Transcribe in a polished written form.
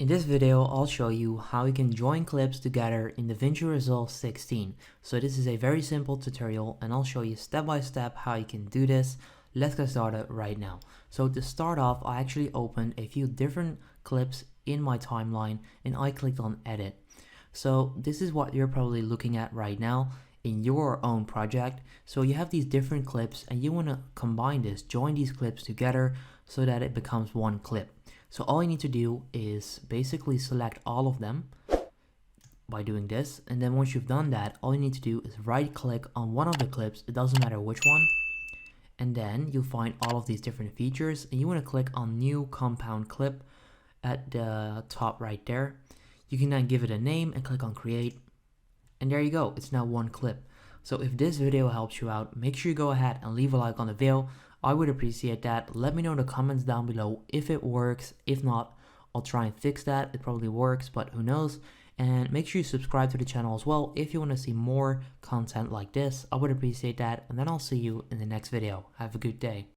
In this video, I'll show you how you can join clips together in Davinci Resolve 16. So this is a very simple tutorial and I'll show you step by step how you can do this. Let's get started right now. So to start off, I actually opened a few different clips in my timeline and I clicked on edit. So this is what you're probably looking at right now in your own project. So you have these different clips and you want to combine this, join these clips together so that it becomes one clip. So all you need to do is basically select all of them by doing this, and then once you've done that, all you need to do is right click on one of the clips, it doesn't matter which one, and then you'll find all of these different features and you want to click on new compound clip at the top right there. You can then give it a name and click on create, and there you go, it's now one clip. So if this video helps you out, make sure you go ahead and leave a like on the video. I would appreciate that. Let me know in the comments down below if it works. If not, I'll try and fix that. It probably works, but who knows. And make sure you subscribe to the channel as well if you want to see more content like this. I would appreciate that. And then I'll see you in the next video. Have a good day.